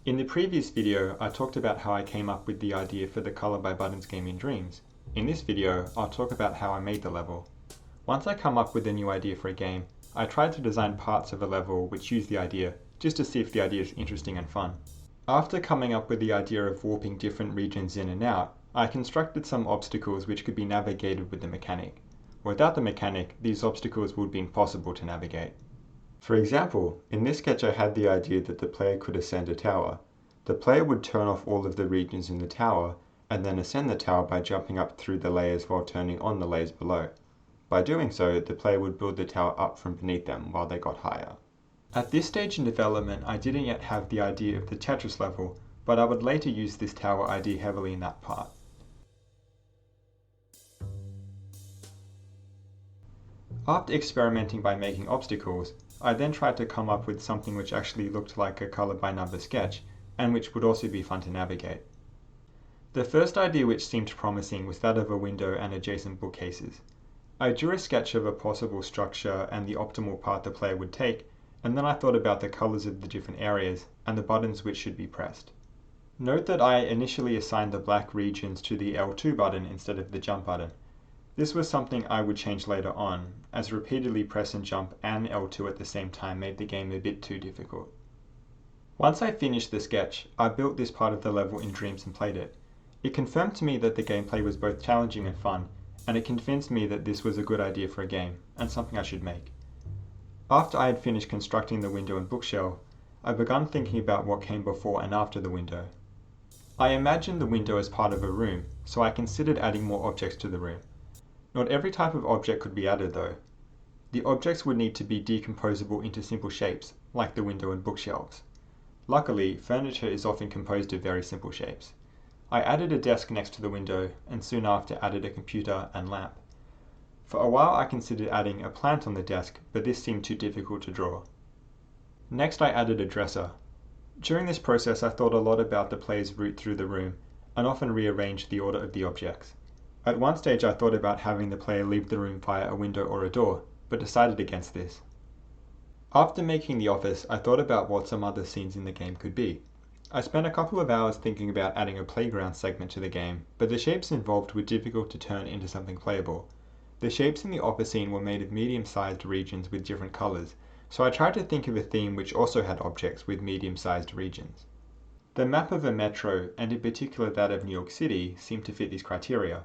In the previous video, I talked about how I came up with the idea for the Color by Buttons game in Dreams. In this video, I'll talk about how I made the level. Once I come up with a new idea for a game, I try to design parts of a level which use the idea, just to see if the idea is interesting and fun. After coming up with the idea of warping different regions in and out, I constructed some obstacles which could be navigated with the mechanic. Without the mechanic, these obstacles would be impossible to navigate. For example, in this sketch I had the idea that the player could ascend a tower. The player would turn off all of the regions in the tower, and then ascend the tower by jumping up through the layers while turning on the layers below. By doing so, the player would build the tower up from beneath them while they got higher. At this stage in development, I didn't yet have the idea of the Tetris level, but I would later use this tower idea heavily in that part. After experimenting by making obstacles, I then tried to come up with something which actually looked like a color by number sketch, and which would also be fun to navigate. The first idea which seemed promising was that of a window and adjacent bookcases. I drew a sketch of a possible structure and the optimal path the player would take, and then I thought about the colors of the different areas and the buttons which should be pressed. Note that I initially assigned the black regions to the L2 button instead of the jump button. This was something I would change later on, as repeatedly press and jump and L2 at the same time made the game a bit too difficult. Once I finished the sketch, I built this part of the level in Dreams and played it. It confirmed to me that the gameplay was both challenging and fun, and it convinced me that this was a good idea for a game, and something I should make. After I had finished constructing the window and bookshelf, I began thinking about what came before and after the window. I imagined the window as part of a room, so I considered adding more objects to the room. Not every type of object could be added though. The objects would need to be decomposable into simple shapes, like the window and bookshelves. Luckily, furniture is often composed of very simple shapes. I added a desk next to the window, and soon after added a computer and lamp. For a while I considered adding a plant on the desk, but this seemed too difficult to draw. Next I added a dresser. During this process I thought a lot about the player's route through the room, and often rearranged the order of the objects. At one stage I thought about having the player leave the room via a window or a door, but decided against this. After making the office, I thought about what some other scenes in the game could be. I spent a couple of hours thinking about adding a playground segment to the game, but the shapes involved were difficult to turn into something playable. The shapes in the office scene were made of medium-sized regions with different colors, so I tried to think of a theme which also had objects with medium-sized regions. The map of a metro, and in particular that of New York City, seemed to fit these criteria.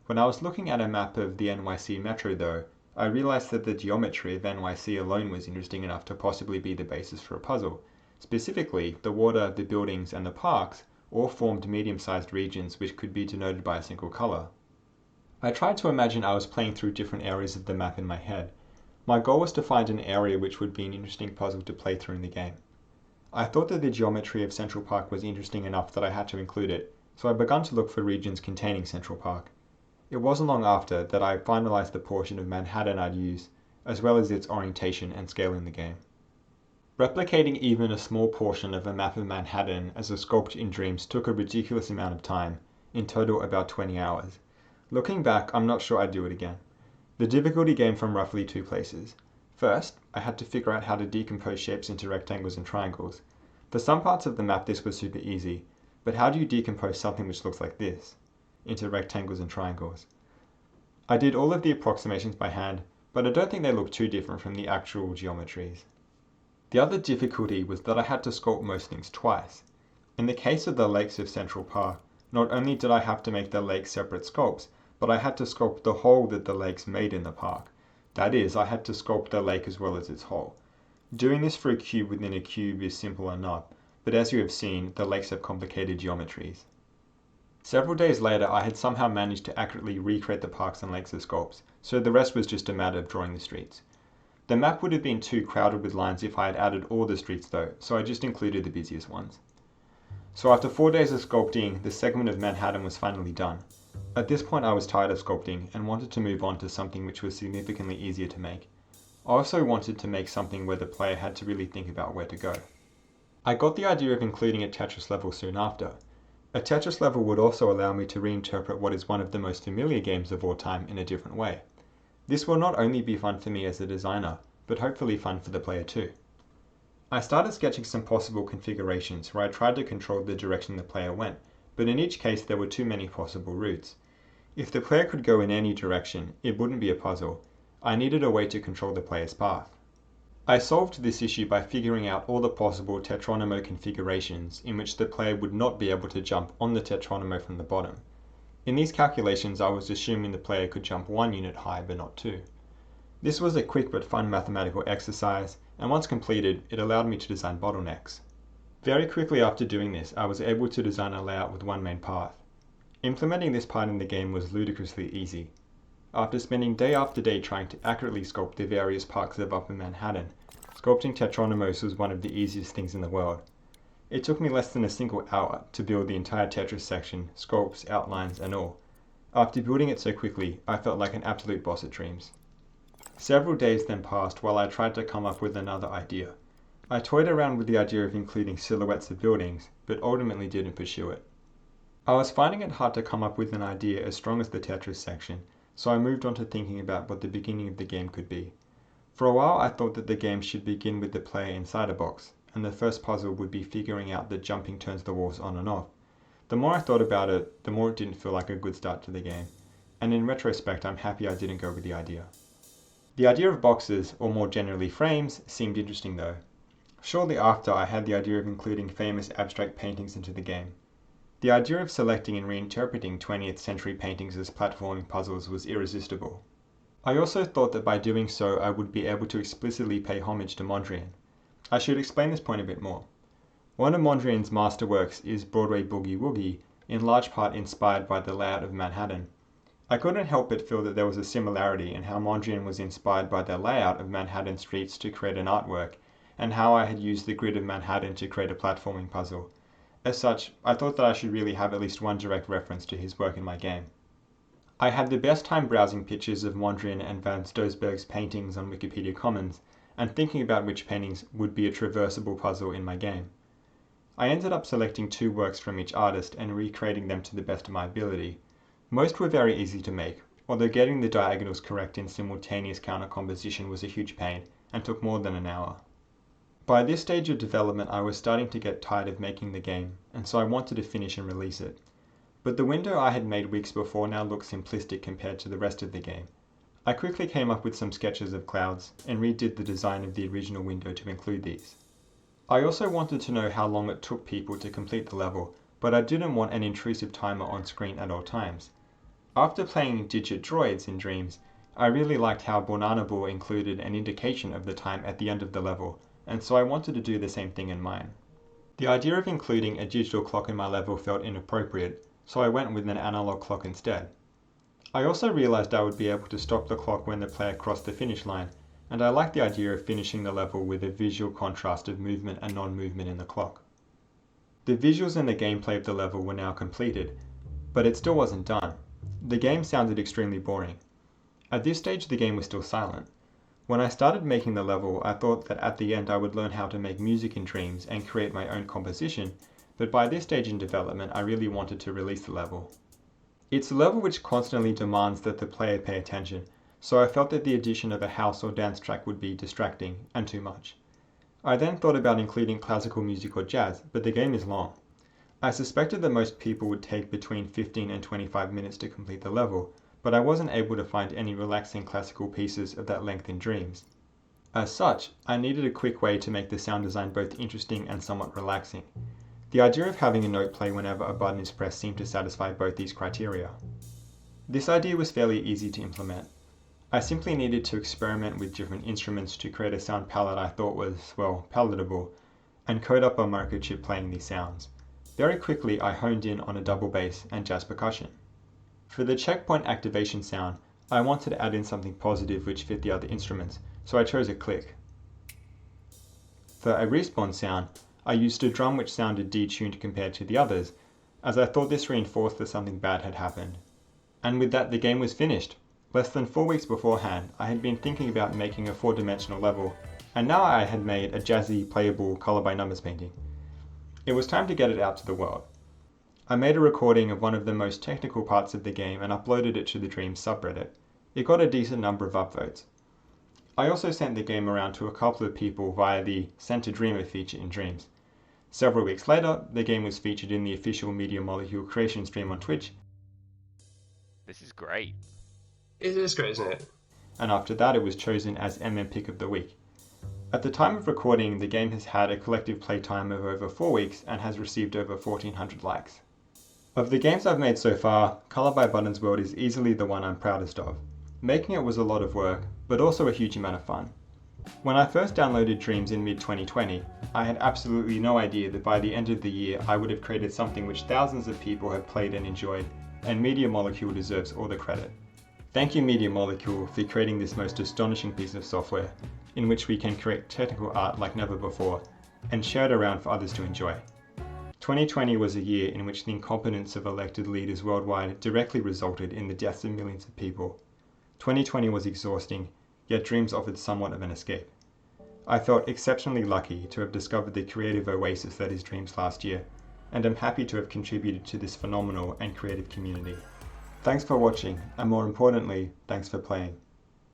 When I was looking at a map of the NYC metro though, I realized that the geometry of NYC alone was interesting enough to possibly be the basis for a puzzle. Specifically, the water, the buildings, and the parks all formed medium-sized regions which could be denoted by a single color. I tried to imagine I was playing through different areas of the map in my head. My goal was to find an area which would be an interesting puzzle to play through in the game. I thought that the geometry of Central Park was interesting enough that I had to include it, so I began to look for regions containing Central Park. It wasn't long after that I finalized the portion of Manhattan I'd use, as well as its orientation and scale in the game. Replicating even a small portion of a map of Manhattan as a sculpt in Dreams took a ridiculous amount of time, in total about 20 hours. Looking back, I'm not sure I'd do it again. The difficulty came from roughly two places. First, I had to figure out how to decompose shapes into rectangles and triangles. For some parts of the map this was super easy, but how do you decompose something which looks like this into rectangles and triangles? I did all of the approximations by hand, but I don't think they look too different from the actual geometries. The other difficulty was that I had to sculpt most things twice. In the case of the lakes of Central Park, not only did I have to make the lakes separate sculpts, but I had to sculpt the hole that the lakes made in the park. That is, I had to sculpt the lake as well as its hole. Doing this for a cube within a cube is simple enough, but as you have seen, the lakes have complicated geometries. Several days later, I had somehow managed to accurately recreate the parks and lakes as sculpts, so the rest was just a matter of drawing the streets. The map would have been too crowded with lines if I had added all the streets though, so I just included the busiest ones. So after 4 days of sculpting, the segment of Manhattan was finally done. At this point I was tired of sculpting and wanted to move on to something which was significantly easier to make. I also wanted to make something where the player had to really think about where to go. I got the idea of including a Tetris level soon after. A Tetris level would also allow me to reinterpret what is one of the most familiar games of all time in a different way. This will not only be fun for me as a designer, but hopefully fun for the player too. I started sketching some possible configurations where I tried to control the direction the player went, but in each case there were too many possible routes. If the player could go in any direction, it wouldn't be a puzzle. I needed a way to control the player's path. I solved this issue by figuring out all the possible Tetronimo configurations in which the player would not be able to jump on the Tetronimo from the bottom. In these calculations, I was assuming the player could jump 1 unit high but not 2. This was a quick but fun mathematical exercise, and once completed, it allowed me to design bottlenecks. Very quickly after doing this, I was able to design a layout with one main path. Implementing this part in the game was ludicrously easy. After spending day after day trying to accurately sculpt the various parts of Upper Manhattan, sculpting Tetronimos was one of the easiest things in the world. It took me less than a single hour to build the entire Tetris section, sculpts, outlines, and all. After building it so quickly, I felt like an absolute boss at dreams. Several days then passed while I tried to come up with another idea. I toyed around with the idea of including silhouettes of buildings, but ultimately didn't pursue it. I was finding it hard to come up with an idea as strong as the Tetris section, so I moved on to thinking about what the beginning of the game could be. For a while I thought that the game should begin with the player inside a box, and the first puzzle would be figuring out that jumping turns the walls on and off. The more I thought about it, the more it didn't feel like a good start to the game, and in retrospect I'm happy I didn't go with the idea. The idea of boxes, or more generally frames, seemed interesting though. Shortly after I had the idea of including famous abstract paintings into the game. The idea of selecting and reinterpreting 20th century paintings as platforming puzzles was irresistible. I also thought that by doing so I would be able to explicitly pay homage to Mondrian. I should explain this point a bit more. One of Mondrian's masterworks is Broadway Boogie Woogie, in large part inspired by the layout of Manhattan. I couldn't help but feel that there was a similarity in how Mondrian was inspired by the layout of Manhattan streets to create an artwork, and how I had used the grid of Manhattan to create a platforming puzzle. As such, I thought that I should really have at least one direct reference to his work in my game. I had the best time browsing pictures of Mondrian and Van Stoesberg's paintings on Wikipedia Commons, and thinking about which paintings would be a traversable puzzle in my game. I ended up selecting 2 works from each artist and recreating them to the best of my ability. Most were very easy to make, although getting the diagonals correct in simultaneous counter composition was a huge pain, and took more than an hour. By this stage of development I was starting to get tired of making the game, and so I wanted to finish and release it. But the window I had made weeks before now looked simplistic compared to the rest of the game. I quickly came up with some sketches of clouds, and redid the design of the original window to include these. I also wanted to know how long it took people to complete the level, but I didn't want an intrusive timer on screen at all times. After playing Digit Droids in Dreams, I really liked how Banana Ball included an indication of the time at the end of the level, and so I wanted to do the same thing in mine. The idea of including a digital clock in my level felt inappropriate, so I went with an analog clock instead. I also realized I would be able to stop the clock when the player crossed the finish line, and I liked the idea of finishing the level with a visual contrast of movement and non-movement in the clock. The visuals and the gameplay of the level were now completed, but it still wasn't done. The game sounded extremely boring. At this stage the game was still silent. When I started making the level, I thought that at the end I would learn how to make music in Dreams and create my own composition, but by this stage in development I really wanted to release the level. It's a level which constantly demands that the player pay attention, so I felt that the addition of a house or dance track would be distracting and too much. I then thought about including classical music or jazz, but the game is long. I suspected that most people would take between 15 and 25 minutes to complete the level, but I wasn't able to find any relaxing classical pieces of that length in Dreams. As such, I needed a quick way to make the sound design both interesting and somewhat relaxing. The idea of having a note play whenever a button is pressed seemed to satisfy both these criteria. This idea was fairly easy to implement. I simply needed to experiment with different instruments to create a sound palette I thought was, well, palatable, and code up a microchip playing these sounds. Very quickly I honed in on a double bass and jazz percussion. For the checkpoint activation sound, I wanted to add in something positive which fit the other instruments, so I chose a click. For a respawn sound, I used a drum which sounded detuned compared to the others, as I thought this reinforced that something bad had happened. And with that the game was finished. Less than 4 weeks beforehand, I had been thinking about making a 4-dimensional level, and now I had made a jazzy, playable, color by numbers painting. It was time to get it out to the world. I made a recording of one of the most technical parts of the game and uploaded it to the Dreams subreddit. It got a decent number of upvotes. I also sent the game around to a couple of people via the Sent a Dreamer feature in Dreams. Several weeks later, the game was featured in the official Media Molecule creation stream on Twitch. This is great. It is great, isn't it? And after that it was chosen as MM Pick of the Week. At the time of recording, the game has had a collective playtime of over 4 weeks and has received over 1,400 likes. Of the games I've made so far, Color by Buttons World is easily the one I'm proudest of. Making it was a lot of work, but also a huge amount of fun. When I first downloaded Dreams in mid-2020, I had absolutely no idea that by the end of the year I would have created something which thousands of people have played and enjoyed, and Media Molecule deserves all the credit. Thank you Media Molecule for creating this most astonishing piece of software, in which we can create technical art like never before, and share it around for others to enjoy. 2020 was a year in which the incompetence of elected leaders worldwide directly resulted in the deaths of millions of people. 2020 was exhausting, yet Dreams offered somewhat of an escape. I felt exceptionally lucky to have discovered the creative oasis that is Dreams last year, and am happy to have contributed to this phenomenal and creative community. Thanks for watching, and more importantly, thanks for playing.